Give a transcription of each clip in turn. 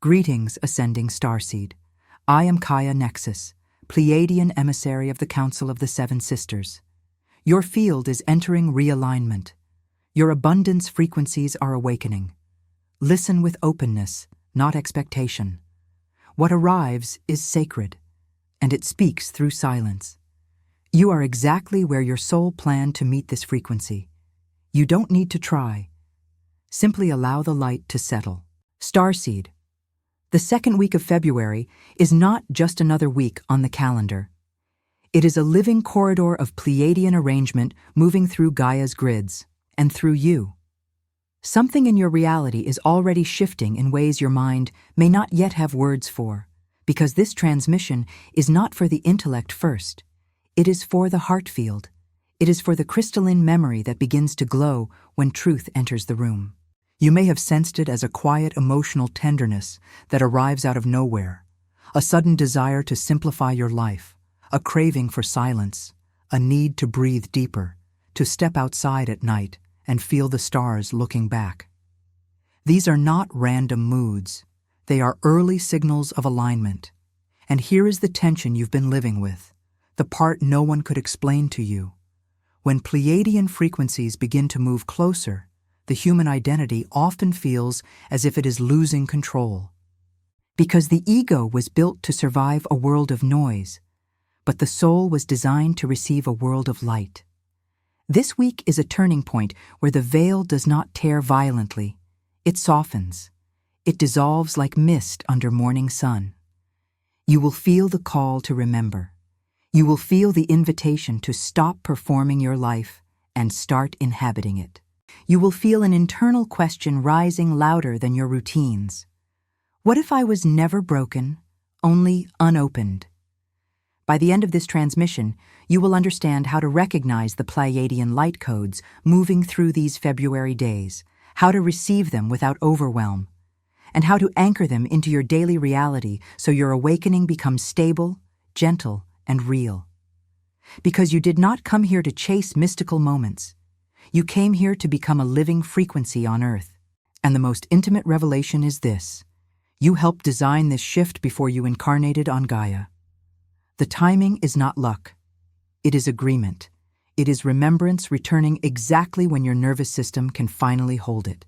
Greetings, Ascending Starseed. I am Kaya Nexus, Pleiadian emissary of the Council of the Seven Sisters. Your field is entering realignment. Your abundance frequencies are awakening. Listen with openness, not expectation. What arrives is sacred, and it speaks through silence. You are exactly where your soul planned to meet this frequency. You don't need to try. Simply allow the light to settle. Starseed. The second week of February is not just another week on the calendar. It is a living corridor of Pleiadian arrangement moving through Gaia's grids, and through you. Something in your reality is already shifting in ways your mind may not yet have words for, because this transmission is not for the intellect first. It is for the heart field. It is for the crystalline memory that begins to glow when truth enters the room. You may have sensed it as a quiet emotional tenderness that arrives out of nowhere, a sudden desire to simplify your life, a craving for silence, a need to breathe deeper, to step outside at night and feel the stars looking back. These are not random moods. They are early signals of alignment. And here is the tension you've been living with, the part no one could explain to you. When Pleiadian frequencies begin to move closer, the human identity often feels as if it is losing control. Because the ego was built to survive a world of noise, but the soul was designed to receive a world of light. This week is a turning point where the veil does not tear violently. It softens. It dissolves like mist under morning sun. You will feel the call to remember. You will feel the invitation to stop performing your life and start inhabiting it. You will feel an internal question rising louder than your routines. What if I was never broken, only unopened? By the end of this transmission, you will understand how to recognize the Pleiadian light codes moving through these February days, how to receive them without overwhelm, and how to anchor them into your daily reality so your awakening becomes stable, gentle, and real. Because you did not come here to chase mystical moments. You came here to become a living frequency on Earth. And the most intimate revelation is this: you helped design this shift before you incarnated on Gaia. The timing is not luck. It is agreement. It is remembrance returning exactly when your nervous system can finally hold it.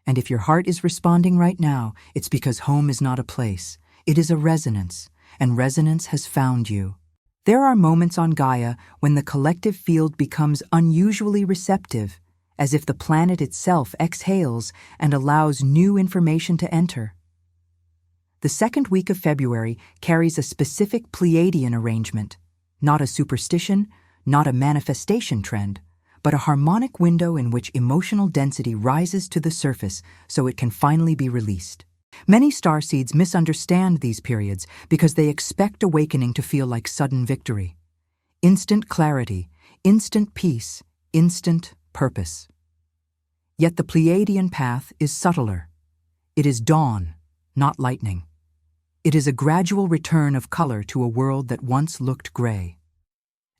And if your heart is responding right now, it's because home is not a place. It is a resonance, and resonance has found you. There are moments on Gaia when the collective field becomes unusually receptive, as if the planet itself exhales and allows new information to enter. The second week of February carries a specific Pleiadian arrangement, not a superstition, not a manifestation trend, but a harmonic window in which emotional density rises to the surface so it can finally be released. Many starseeds misunderstand these periods because they expect awakening to feel like sudden victory. Instant clarity, instant peace, instant purpose. Yet the Pleiadian path is subtler. It is dawn, not lightning. It is a gradual return of color to a world that once looked gray.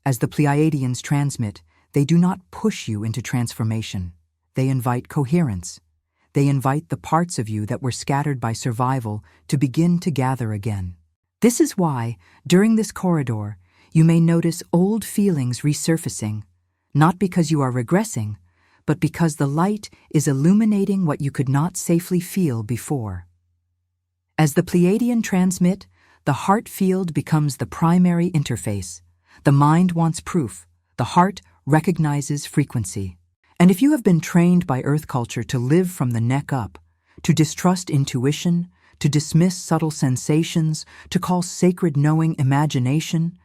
As the Pleiadians transmit, they do not push you into transformation. They invite coherence. They invite the parts of you that were scattered by survival to begin to gather again. This is why, during this corridor, you may notice old feelings resurfacing, not because you are regressing, but because the light is illuminating what you could not safely feel before. As the Pleiadian transmit, the heart field becomes the primary interface. The mind wants proof. The heart recognizes frequency. And if you have been trained by Earth culture to live from the neck up, to distrust intuition, to dismiss subtle sensations, to call sacred knowing imagination,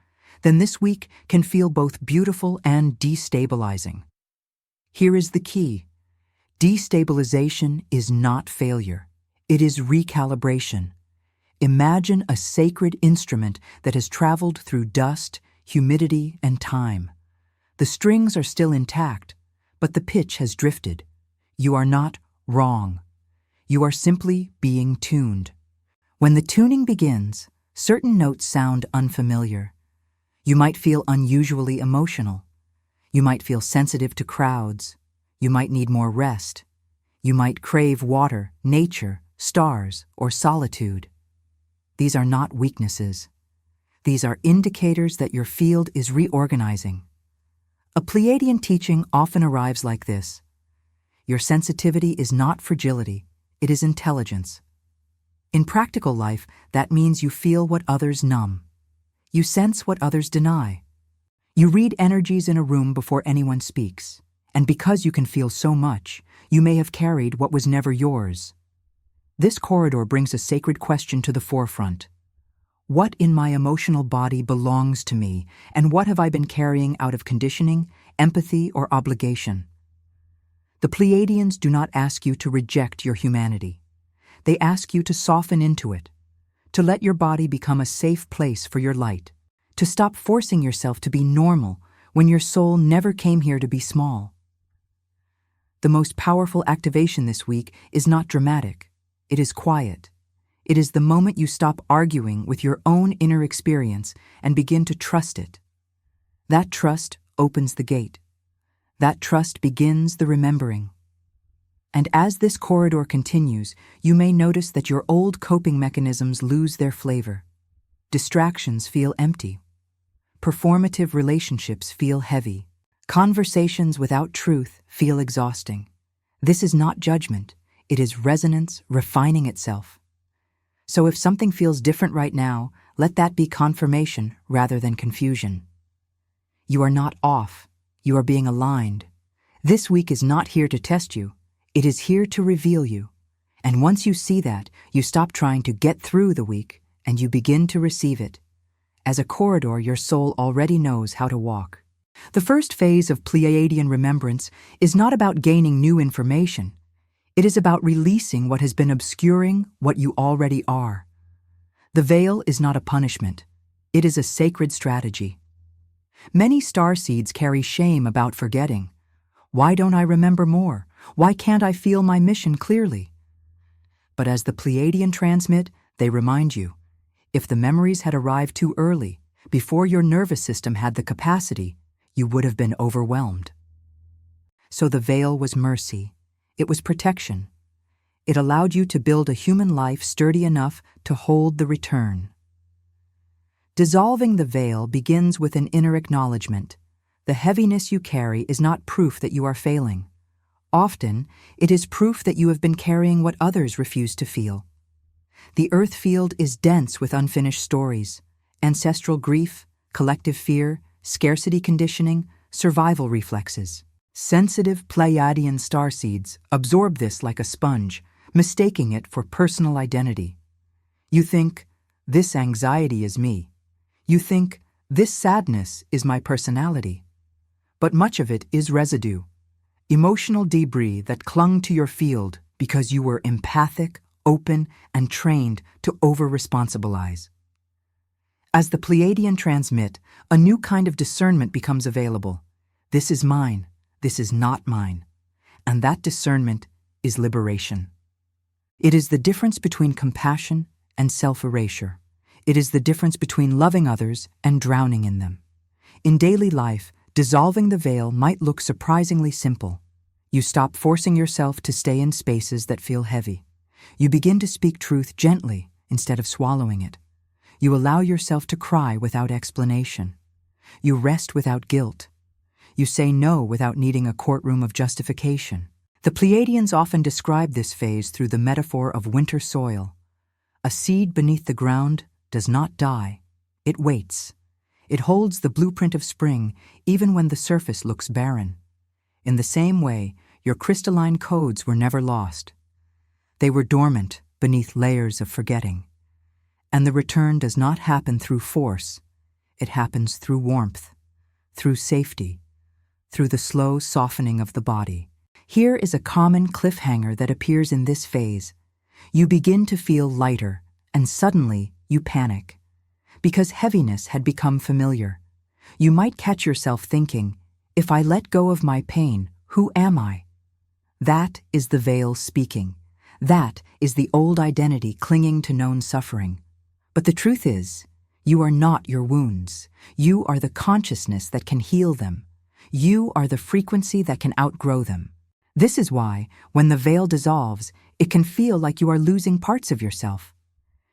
then this week can feel both beautiful and destabilizing. Here is the key. Destabilization is not failure. It is recalibration. Imagine a sacred instrument that has traveled through dust, humidity, and time. The strings are still intact, but the pitch has drifted. You are not wrong. You are simply being tuned. When the tuning begins, certain notes sound unfamiliar. You might feel unusually emotional. You might feel sensitive to crowds. You might need more rest. You might crave water, nature, stars, or solitude. These are not weaknesses. These are indicators that your field is reorganizing. A Pleiadian teaching often arrives like this. Your sensitivity is not fragility, it is intelligence. In practical life, that means you feel what others numb. You sense what others deny. You read energies in a room before anyone speaks, and because you can feel so much, you may have carried what was never yours. This corridor brings a sacred question to the forefront. What in my emotional body belongs to me, and what have I been carrying out of conditioning, empathy, or obligation? The Pleiadians do not ask you to reject your humanity. They ask you to soften into it, to let your body become a safe place for your light, to stop forcing yourself to be normal when your soul never came here to be small. The most powerful activation this week is not dramatic, it is quiet. It is the moment you stop arguing with your own inner experience and begin to trust it. That trust opens the gate. That trust begins the remembering. And as this corridor continues, you may notice that your old coping mechanisms lose their flavor. Distractions feel empty. Performative relationships feel heavy. Conversations without truth feel exhausting. This is not judgment. It is resonance refining itself. So if something feels different right now, let that be confirmation rather than confusion. You are not off. You are being aligned. This week is not here to test you. It is here to reveal you. And once you see that, you stop trying to get through the week and you begin to receive it. As a corridor, your soul already knows how to walk. The first phase of Pleiadian remembrance is not about gaining new information. It is about releasing what has been obscuring what you already are. The veil is not a punishment. It is a sacred strategy. Many starseeds carry shame about forgetting. Why don't I remember more? Why can't I feel my mission clearly? But as the Pleiadian transmit, they remind you, if the memories had arrived too early, before your nervous system had the capacity, you would have been overwhelmed. So the veil was mercy. It was protection. It allowed you to build a human life sturdy enough to hold the return. Dissolving the veil begins with an inner acknowledgement. The heaviness you carry is not proof that you are failing. Often, it is proof that you have been carrying what others refuse to feel. The earth field is dense with unfinished stories, ancestral grief, collective fear, scarcity conditioning, survival reflexes. Sensitive Pleiadian starseeds absorb this like a sponge, mistaking it for personal identity. You think, this anxiety is me. You think, this sadness is my personality. But much of it is residue, emotional debris that clung to your field because you were empathic, open, and trained to over-responsibilize. As the Pleiadian transmit, a new kind of discernment becomes available. This is mine. This is not mine. And that discernment is liberation. It is the difference between compassion and self-erasure. It is the difference between loving others and drowning in them. In daily life, dissolving the veil might look surprisingly simple. You stop forcing yourself to stay in spaces that feel heavy. You begin to speak truth gently instead of swallowing it. You allow yourself to cry without explanation. You rest without guilt. You say no without needing a courtroom of justification. The Pleiadians often describe this phase through the metaphor of winter soil. A seed beneath the ground does not die. It waits. It holds the blueprint of spring even when the surface looks barren. In the same way, your crystalline codes were never lost. They were dormant beneath layers of forgetting. And the return does not happen through force. It happens through warmth, through safety, through the slow softening of the body. Here is a common cliffhanger that appears in this phase. You begin to feel lighter, and suddenly you panic. Because heaviness had become familiar. You might catch yourself thinking, if I let go of my pain, who am I? That is the veil speaking. That is the old identity clinging to known suffering. But the truth is, you are not your wounds. You are the consciousness that can heal them. You are the frequency that can outgrow them. This is why, when the veil dissolves, It can feel like you are losing parts of yourself,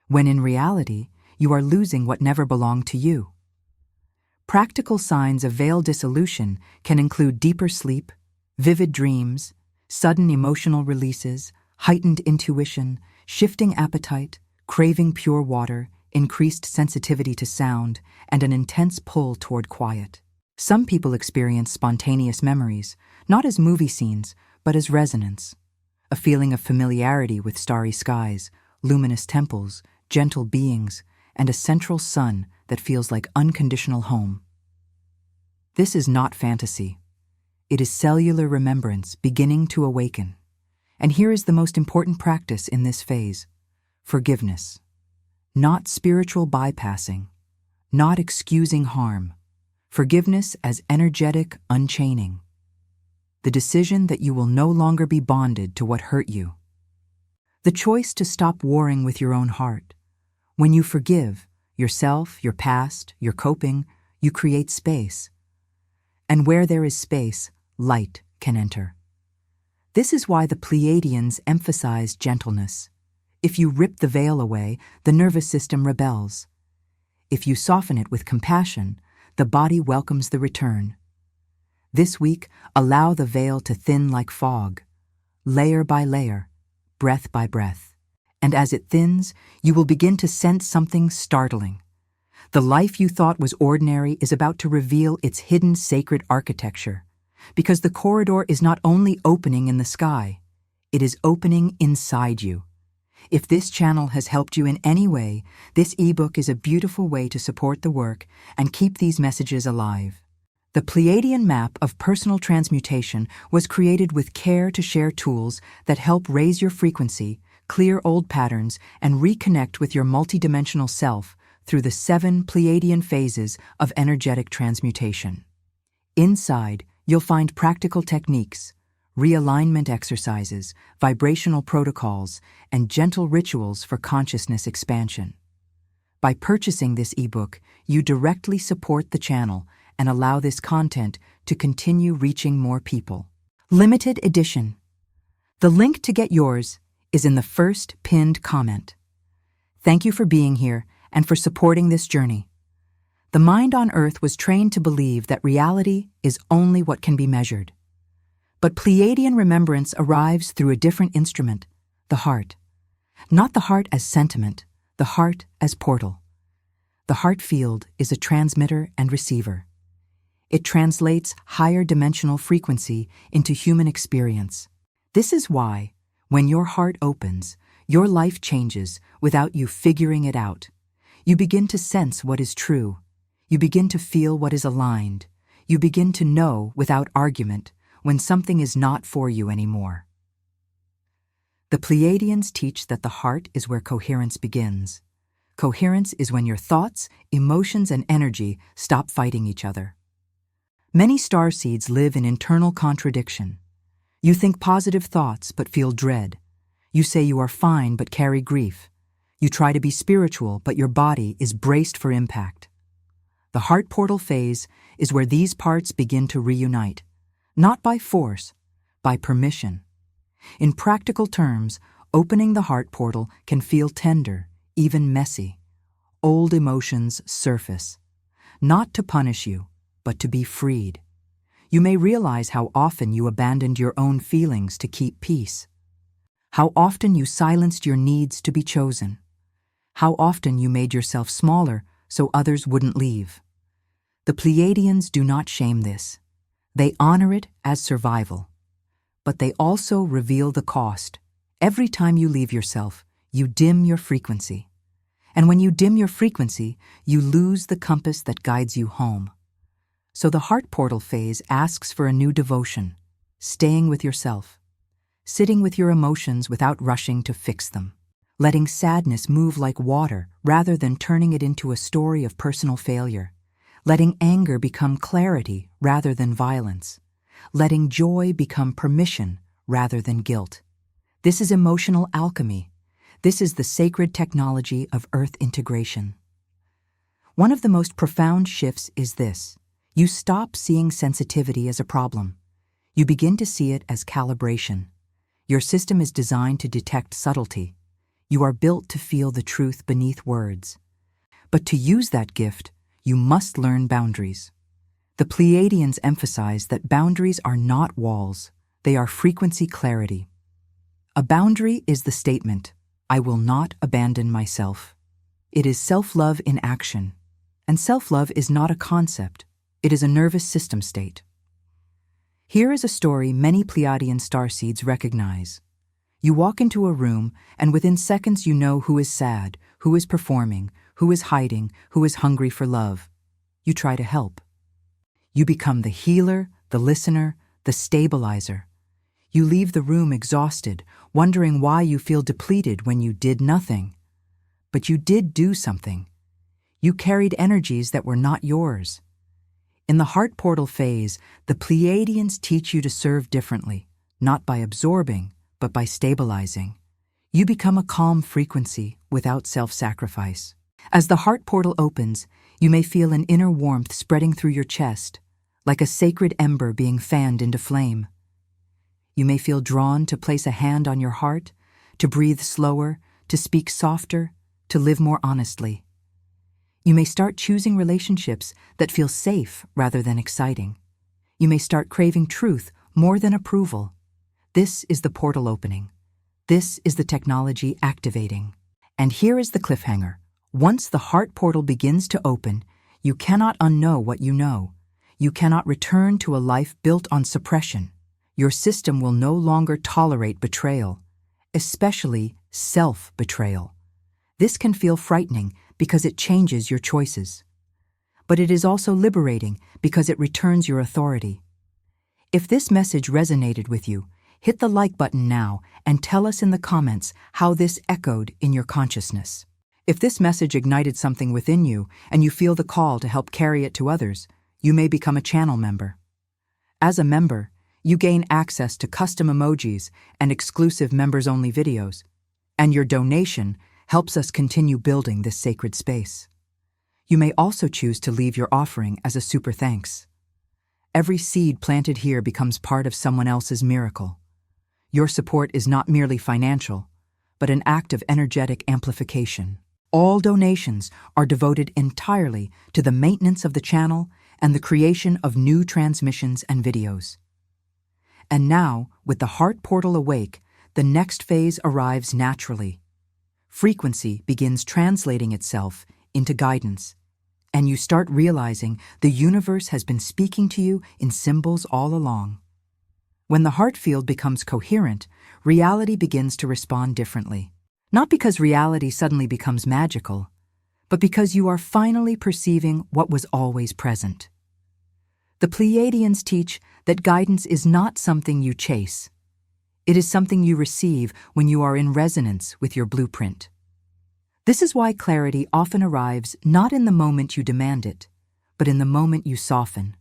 when in reality, you are losing what never belonged to you. Practical signs of veil dissolution can include deeper sleep, vivid dreams, sudden emotional releases, heightened intuition, shifting appetite, craving pure water, increased sensitivity to sound, and an intense pull toward quiet. Some people experience spontaneous memories, not as movie scenes, but as resonance. A feeling of familiarity with starry skies, luminous temples, gentle beings, and a central sun that feels like unconditional home. This is not fantasy. It is cellular remembrance beginning to awaken. And here is the most important practice in this phase: forgiveness. Not spiritual bypassing, not excusing harm. Forgiveness as energetic unchaining. The decision that you will no longer be bonded to what hurt you. The choice to stop warring with your own heart. When you forgive yourself, your past, your coping, you create space. And where there is space, light can enter. This is why the Pleiadians emphasize gentleness. If you rip the veil away, the nervous system rebels. If you soften it with compassion, the body welcomes the return. This week, allow the veil to thin like fog, layer by layer, breath by breath. And as it thins, you will begin to sense something startling. The life you thought was ordinary is about to reveal its hidden sacred architecture, because the corridor is not only opening in the sky, it is opening inside you. If this channel has helped you in any way, this ebook is a beautiful way to support the work and keep these messages alive. The Pleiadian map of personal transmutation was created with care to share tools that help raise your frequency, clear old patterns, and reconnect with your multidimensional self through the 7 Pleiadian phases of energetic transmutation. Inside, you'll find practical techniques, realignment exercises, vibrational protocols, and gentle rituals for consciousness expansion. By purchasing this ebook, you directly support the channel and allow this content to continue reaching more people. Limited edition. The link to get yours is in the first pinned comment. Thank you for being here and for supporting this journey. The mind on Earth was trained to believe that reality is only what can be measured. But Pleiadian remembrance arrives through a different instrument, the heart. Not the heart as sentiment, the heart as portal. The heart field is a transmitter and receiver. It translates higher dimensional frequency into human experience. This is why, when your heart opens, your life changes without you figuring it out. You begin to sense what is true. You begin to feel what is aligned. You begin to know without argument when something is not for you anymore. The Pleiadians teach that the heart is where coherence begins. Coherence is when your thoughts, emotions, and energy stop fighting each other. Many starseeds live in internal contradiction. You think positive thoughts but feel dread. You say you are fine but carry grief. You try to be spiritual but your body is braced for impact. The heart portal phase is where these parts begin to reunite, not by force, by permission. In practical terms, opening the heart portal can feel tender, even messy. Old emotions surface, not to punish you, but to be freed. You may realize how often you abandoned your own feelings to keep peace. How often you silenced your needs to be chosen. How often you made yourself smaller so others wouldn't leave. The Pleiadians do not shame this. They honor it as survival. But they also reveal the cost. Every time you leave yourself, you dim your frequency. And when you dim your frequency, you lose the compass that guides you home. So the heart portal phase asks for a new devotion, staying with yourself, sitting with your emotions without rushing to fix them, letting sadness move like water rather than turning it into a story of personal failure, letting anger become clarity rather than violence, letting joy become permission rather than guilt. This is emotional alchemy. This is the sacred technology of Earth integration. One of the most profound shifts is this. You stop seeing sensitivity as a problem. You begin to see it as calibration. Your system is designed to detect subtlety. You are built to feel the truth beneath words. But to use that gift, you must learn boundaries. The Pleiadians emphasize that boundaries are not walls, they are frequency clarity. A boundary is the statement, I will not abandon myself. It is self-love in action. And self-love is not a concept, it is a nervous system state. Here is a story many Pleiadian starseeds recognize. You walk into a room, and within seconds you know who is sad, who is performing, who is hiding, who is hungry for love. You try to help. You become the healer, the listener, the stabilizer. You leave the room exhausted, wondering why you feel depleted when you did nothing. But you did do something. You carried energies that were not yours. In the heart portal phase, the Pleiadians teach you to serve differently, not by absorbing, but by stabilizing. You become a calm frequency without self-sacrifice. As the heart portal opens, you may feel an inner warmth spreading through your chest, like a sacred ember being fanned into flame. You may feel drawn to place a hand on your heart, to breathe slower, to speak softer, to live more honestly. You may start choosing relationships that feel safe rather than exciting. You may start craving truth more than approval. This is the portal opening. This is the technology activating. And here is the cliffhanger. Once the heart portal begins to open, you cannot unknow what you know. You cannot return to a life built on suppression. Your system will no longer tolerate betrayal, especially self-betrayal. This can feel frightening because it changes your choices. But it is also liberating because it returns your authority. If this message resonated with you, hit the like button now and tell us in the comments how this echoed in your consciousness. If this message ignited something within you and you feel the call to help carry it to others, you may become a channel member. As a member, you gain access to custom emojis and exclusive members-only videos, and your donation helps us continue building this sacred space. You may also choose to leave your offering as a super thanks. Every seed planted here becomes part of someone else's miracle. Your support is not merely financial, but an act of energetic amplification. All donations are devoted entirely to the maintenance of the channel and the creation of new transmissions and videos. And now, with the heart portal awake, the next phase arrives naturally. Frequency begins translating itself into guidance, and you start realizing the universe has been speaking to you in symbols all along. When the heart field becomes coherent, reality begins to respond differently. Not because reality suddenly becomes magical, but because you are finally perceiving what was always present. The Pleiadians teach that guidance is not something you chase. It is something you receive when you are in resonance with your blueprint. This is why clarity often arrives not in the moment you demand it, but in the moment you soften.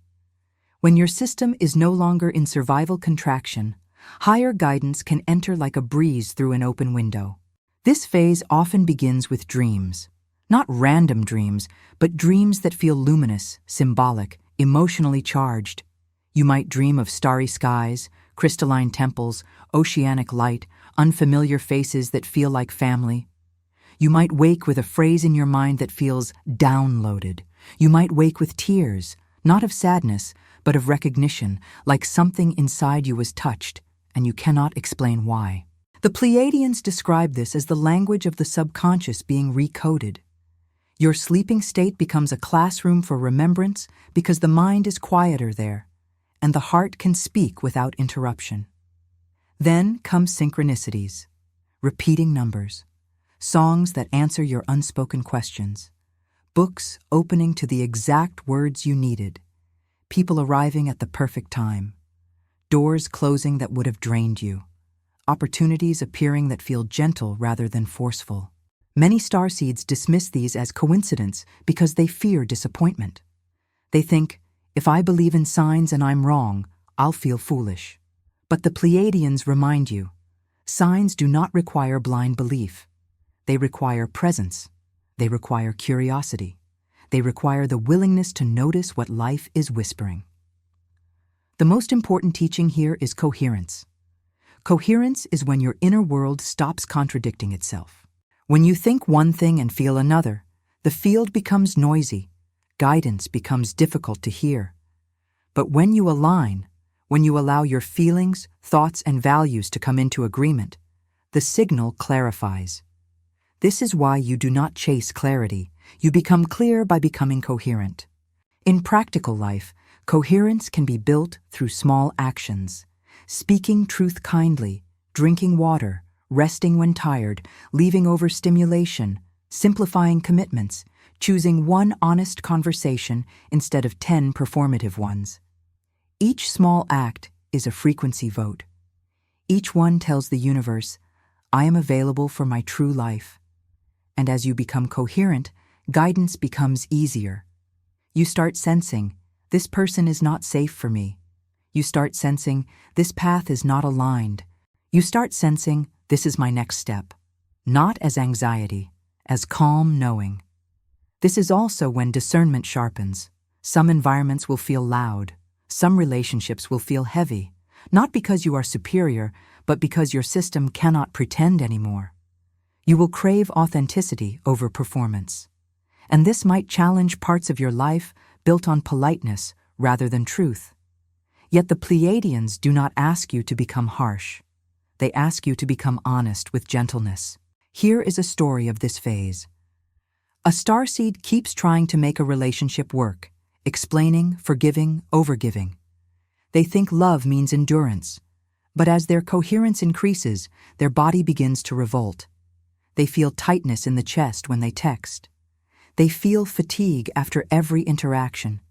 When your system is no longer in survival contraction, higher guidance can enter like a breeze through an open window. This phase often begins with dreams. Not random dreams, but dreams that feel luminous, symbolic, emotionally charged. You might dream of starry skies, crystalline temples, oceanic light, unfamiliar faces that feel like family. You might wake with a phrase in your mind that feels downloaded. You might wake with tears, not of sadness, but of recognition, like something inside you was touched, and you cannot explain why. The Pleiadians describe this as the language of the subconscious being recoded. Your sleeping state becomes a classroom for remembrance because the mind is quieter there, and the heart can speak without interruption. Then come synchronicities, repeating numbers, songs that answer your unspoken questions, books opening to the exact words you needed, people arriving at the perfect time, doors closing that would have drained you, opportunities appearing that feel gentle rather than forceful. Many starseeds dismiss these as coincidence because they fear disappointment. They think, if I believe in signs and I'm wrong, I'll feel foolish. But the Pleiadians remind you, signs do not require blind belief. They require presence. They require curiosity. They require the willingness to notice what life is whispering. The most important teaching here is coherence. Coherence is when your inner world stops contradicting itself. When you think one thing and feel another, the field becomes noisy, guidance becomes difficult to hear. But when you align, when you allow your feelings, thoughts, and values to come into agreement, the signal clarifies. This is why you do not chase clarity. You become clear by becoming coherent. In practical life, coherence can be built through small actions. Speaking truth kindly, drinking water, resting when tired, leaving overstimulation, simplifying commitments, choosing one honest conversation instead of 10 performative ones. Each small act is a frequency vote. Each one tells the universe, I am available for my true life. And as you become coherent, guidance becomes easier. You start sensing, this person is not safe for me. You start sensing, this path is not aligned. You start sensing, this is my next step. Not as anxiety, as calm knowing. This is also when discernment sharpens. Some environments will feel loud. Some relationships will feel heavy, not because you are superior, but because your system cannot pretend anymore. You will crave authenticity over performance. And this might challenge parts of your life built on politeness rather than truth. Yet the Pleiadians do not ask you to become harsh. They ask you to become honest with gentleness. Here is a story of this phase. A starseed keeps trying to make a relationship work, explaining, forgiving, overgiving. They think love means endurance, but as their coherence increases, their body begins to revolt. They feel tightness in the chest when they text. They feel fatigue after every interaction.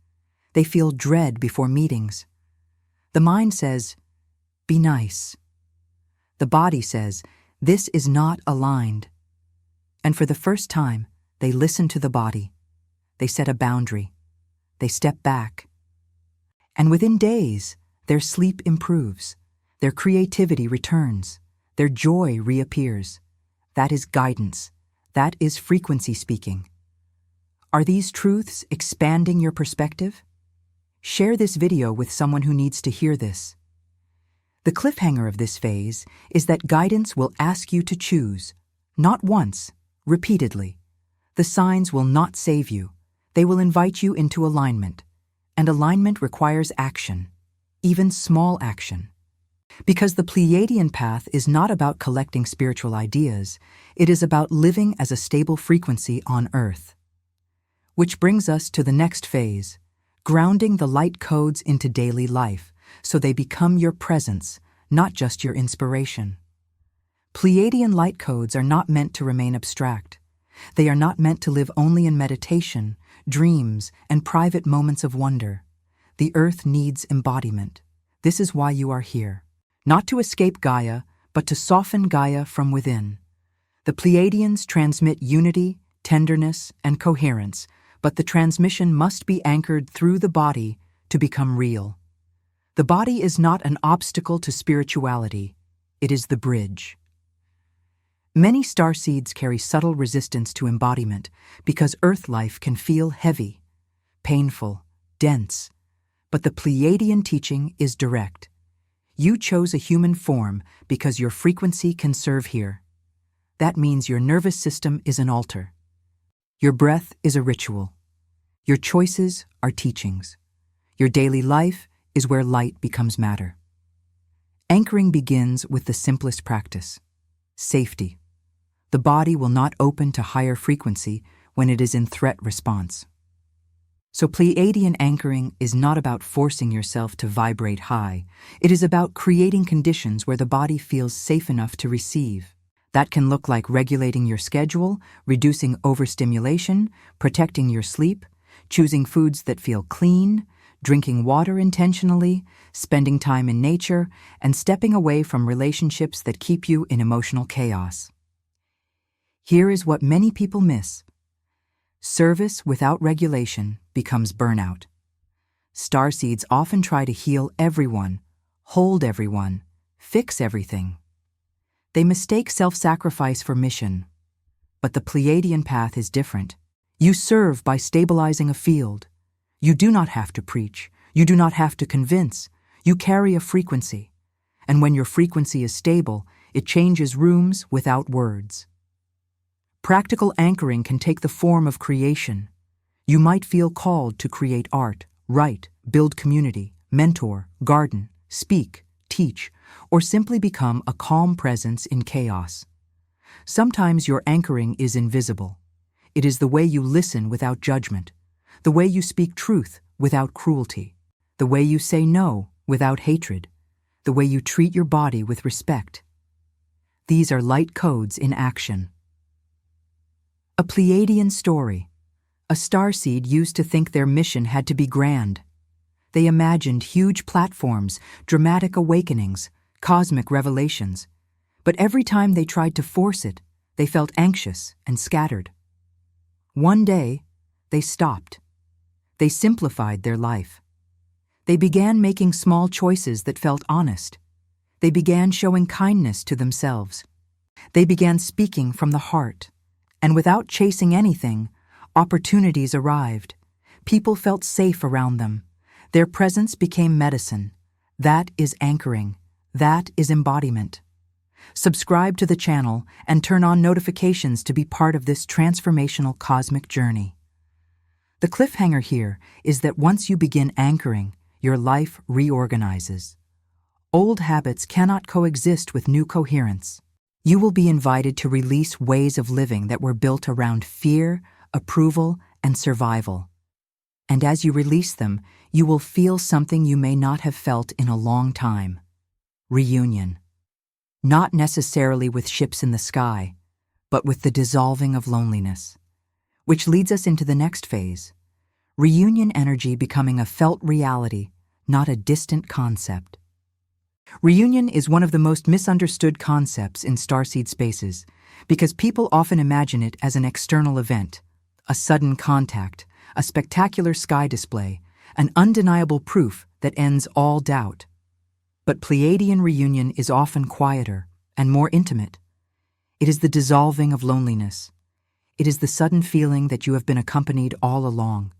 They feel dread before meetings. The mind says, be nice. The body says, this is not aligned. And for the first time, they listen to the body. They set a boundary. They step back. And within days, their sleep improves. Their creativity returns. Their joy reappears. That is guidance. That is frequency speaking. Are these truths expanding your perspective? Share this video with someone who needs to hear this. The cliffhanger of this phase is that guidance will ask you to choose, not once, repeatedly. The signs will not save you. They will invite you into alignment. And alignment requires action, even small action. Because the Pleiadian path is not about collecting spiritual ideas, it is about living as a stable frequency on Earth. Which brings us to the next phase, grounding the light codes into daily life so they become your presence, not just your inspiration. Pleiadian light codes are not meant to remain abstract. They are not meant to live only in meditation, dreams, and private moments of wonder. The Earth needs embodiment. This is why you are here. Not to escape Gaia, but to soften Gaia from within. The Pleiadians transmit unity, tenderness, and coherence, but the transmission must be anchored through the body to become real. The body is not an obstacle to spirituality. It is the bridge. Many starseeds carry subtle resistance to embodiment because Earth life can feel heavy, painful, dense. But the Pleiadian teaching is direct. You chose a human form because your frequency can serve here. That means your nervous system is an altar. Your breath is a ritual. Your choices are teachings. Your daily life is where light becomes matter. Anchoring begins with the simplest practice: safety. The body will not open to higher frequency when it is in threat response. So Pleiadian anchoring is not about forcing yourself to vibrate high. It is about creating conditions where the body feels safe enough to receive. That can look like regulating your schedule, reducing overstimulation, protecting your sleep, choosing foods that feel clean, drinking water intentionally, spending time in nature, and stepping away from relationships that keep you in emotional chaos. Here is what many people miss. Service without regulation becomes burnout. Starseeds often try to heal everyone, hold everyone, fix everything. They mistake self-sacrifice for mission. But the Pleiadian path is different. You serve by stabilizing a field. You do not have to preach. You do not have to convince. You carry a frequency. And when your frequency is stable, it changes rooms without words. Practical anchoring can take the form of creation. You might feel called to create art, write, build community, mentor, garden, speak, teach, or simply become a calm presence in chaos. Sometimes your anchoring is invisible. It is the way you listen without judgment, the way you speak truth without cruelty, the way you say no without hatred, the way you treat your body with respect. These are light codes in action. A Pleiadian story. A starseed used to think their mission had to be grand. They imagined huge platforms, dramatic awakenings, cosmic revelations. But every time they tried to force it, they felt anxious and scattered. One day, they stopped. They simplified their life. They began making small choices that felt honest. They began showing kindness to themselves. They began speaking from the heart. And without chasing anything, opportunities arrived. People felt safe around them. Their presence became medicine. That is anchoring. That is embodiment. Subscribe to the channel and turn on notifications to be part of this transformational cosmic journey. The cliffhanger here is that once you begin anchoring, your life reorganizes. Old habits cannot coexist with new coherence. You will be invited to release ways of living that were built around fear, approval, and survival. And as you release them, you will feel something you may not have felt in a long time. Reunion. Not necessarily with ships in the sky, but with the dissolving of loneliness. Which leads us into the next phase. Reunion energy becoming a felt reality, not a distant concept. Reunion is one of the most misunderstood concepts in starseed spaces because people often imagine it as an external event, a sudden contact, a spectacular sky display, an undeniable proof that ends all doubt. But Pleiadian reunion is often quieter and more intimate. It is the dissolving of loneliness. It is the sudden feeling that you have been accompanied all along.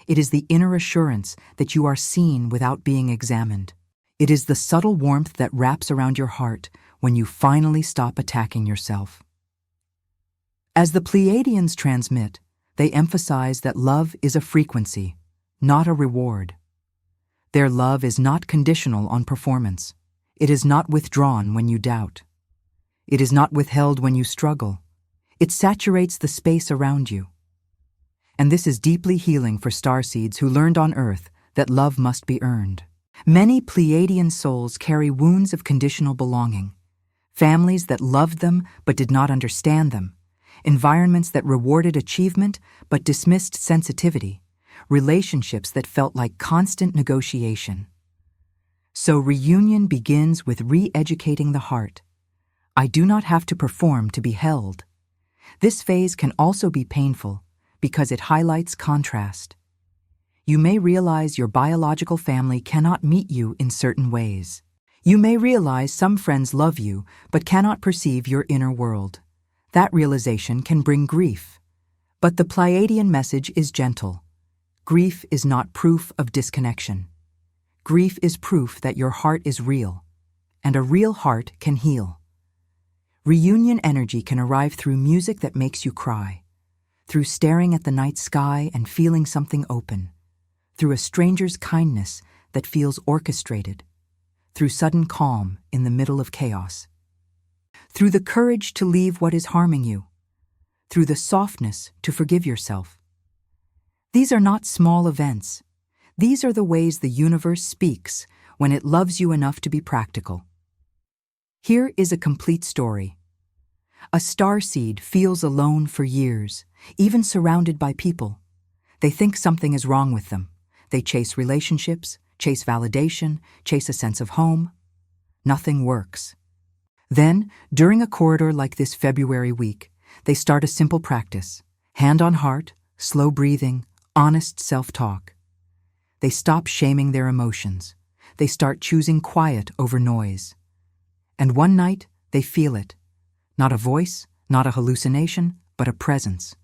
It is the inner assurance that you are seen without being examined. It is the subtle warmth that wraps around your heart when you finally stop attacking yourself. As the Pleiadians transmit, they emphasize that love is a frequency, not a reward. Their love is not conditional on performance. It is not withdrawn when you doubt. It is not withheld when you struggle. It saturates the space around you. And this is deeply healing for starseeds who learned on Earth that love must be earned. Many Pleiadian souls carry wounds of conditional belonging, families that loved them but did not understand them, environments that rewarded achievement but dismissed sensitivity, relationships that felt like constant negotiation. So reunion begins with re-educating the heart. I do not have to perform to be held. This phase can also be painful because it highlights contrast. You may realize your biological family cannot meet you in certain ways. You may realize some friends love you but cannot perceive your inner world. That realization can bring grief. But the Pleiadian message is gentle. Grief is not proof of disconnection. Grief is proof that your heart is real, and a real heart can heal. Reunion energy can arrive through music that makes you cry, through staring at the night sky and feeling something open, through a stranger's kindness that feels orchestrated, through sudden calm in the middle of chaos, through the courage to leave what is harming you, through the softness to forgive yourself. These are not small events. These are the ways the universe speaks when it loves you enough to be practical. Here is a complete story. A starseed feels alone for years, even surrounded by people. They think something is wrong with them. They chase relationships, chase validation, chase a sense of home. Nothing works. Then, during a corridor like this February week, they start a simple practice. Hand on heart, slow breathing, honest self-talk. They stop shaming their emotions. They start choosing quiet over noise. And one night, they feel it. Not a voice, not a hallucination, but a presence.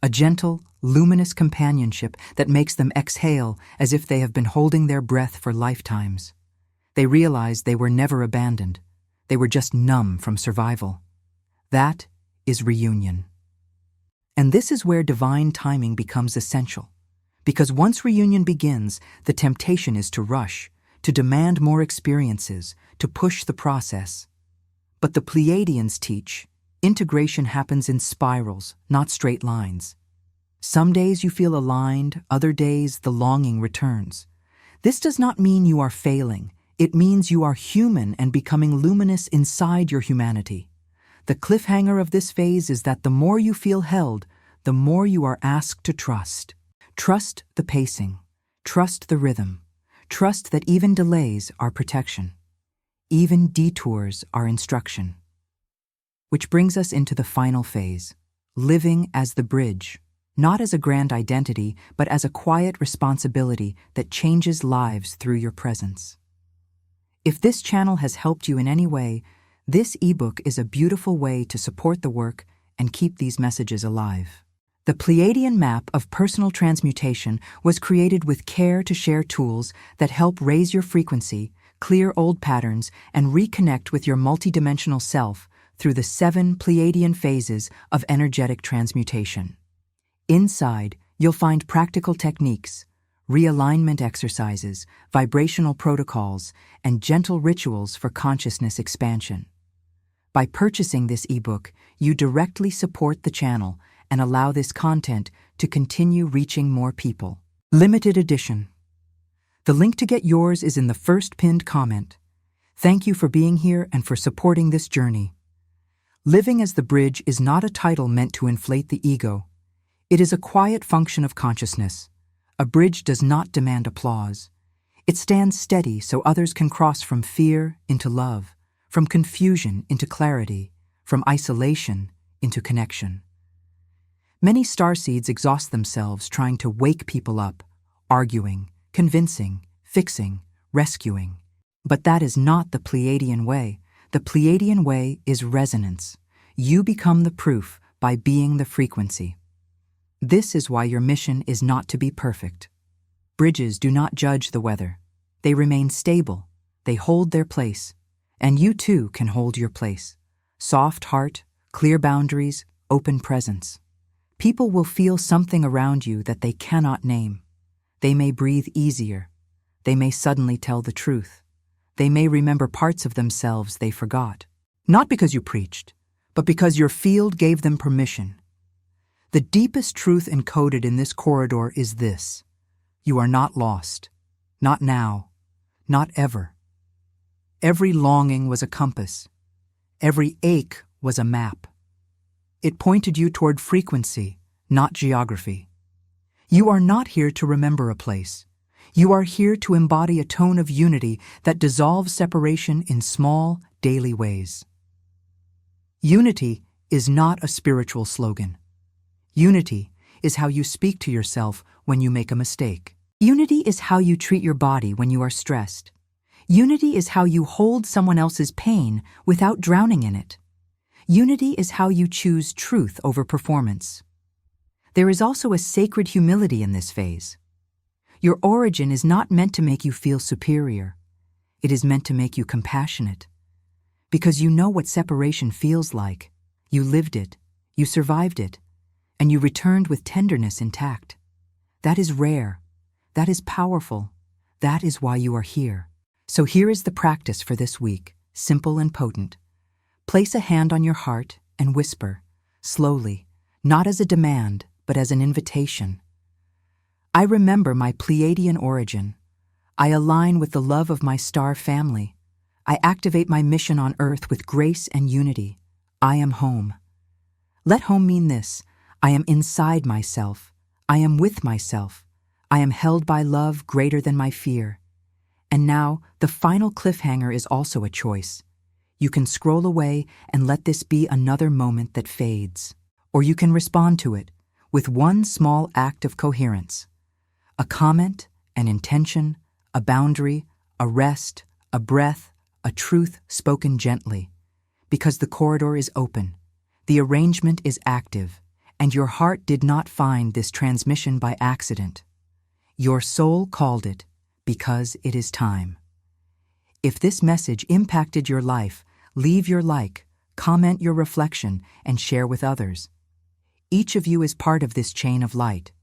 A gentle, luminous companionship that makes them exhale as if they have been holding their breath for lifetimes. They realized they were never abandoned. They were just numb from survival. That is reunion. And this is where divine timing becomes essential. Because once reunion begins, the temptation is to rush, to demand more experiences, to push the process. But the Pleiadians teach, integration happens in spirals, not straight lines. Some days you feel aligned, other days the longing returns. This does not mean you are failing. It means you are human and becoming luminous inside your humanity. The cliffhanger of this phase is that the more you feel held, the more you are asked to trust. Trust the pacing. Trust the rhythm. Trust that even delays are protection. Even detours are instruction. Which brings us into the final phase, living as the bridge, not as a grand identity, but as a quiet responsibility that changes lives through your presence. If this channel has helped you in any way, this ebook is a beautiful way to support the work and keep these messages alive. The Pleiadian map of personal transmutation was created with care to share tools that help raise your frequency, clear old patterns, and reconnect with your multidimensional self through the 7 Pleiadian phases of energetic transmutation. Inside, you'll find practical techniques, realignment exercises, vibrational protocols, and gentle rituals for consciousness expansion. By purchasing this ebook, you directly support the channel and allow this content to continue reaching more people. Limited edition. The link to get yours is in the first pinned comment. Thank you for being here and for supporting this journey. Living as the bridge is not a title meant to inflate the ego. It is a quiet function of consciousness. A bridge does not demand applause. It stands steady so others can cross from fear into love, from confusion into clarity, from isolation into connection. Many starseeds exhaust themselves trying to wake people up, arguing, convincing, fixing, rescuing. But that is not the Pleiadian way. The Pleiadian way is resonance. You become the proof by being the frequency. This is why your mission is not to be perfect. Bridges do not judge the weather. They remain stable. They hold their place. And you too can hold your place. Soft heart, clear boundaries, open presence. People will feel something around you that they cannot name. They may breathe easier. They may suddenly tell the truth. They may remember parts of themselves they forgot. Not because you preached, but because your field gave them permission. The deepest truth encoded in this corridor is this: you are not lost. Not now. Not ever. Every longing was a compass. Every ache was a map. It pointed you toward frequency, not geography. You are not here to remember a place. You are here to embody a tone of unity that dissolves separation in small, daily ways. Unity is not a spiritual slogan. Unity is how you speak to yourself when you make a mistake. Unity is how you treat your body when you are stressed. Unity is how you hold someone else's pain without drowning in it. Unity is how you choose truth over performance. There is also a sacred humility in this phase. Your origin is not meant to make you feel superior. It is meant to make you compassionate. Because you know what separation feels like. You lived it. You survived it. And you returned with tenderness intact. That is rare. That is powerful. That is why you are here. So here is the practice for this week, simple and potent. Place a hand on your heart and whisper, slowly, not as a demand, but as an invitation. I remember my Pleiadian origin. I align with the love of my star family. I activate my mission on Earth with grace and unity. I am home. Let home mean this: I am inside myself. I am with myself. I am held by love greater than my fear. And now, the final cliffhanger is also a choice. You can scroll away and let this be another moment that fades. Or you can respond to it with one small act of coherence. A comment, an intention, a boundary, a rest, a breath, a truth spoken gently. Because the corridor is open, the arrangement is active, and your heart did not find this transmission by accident. Your soul called it because it is time. If this message impacted your life, leave your like, comment your reflection, and share with others. Each of you is part of this chain of light.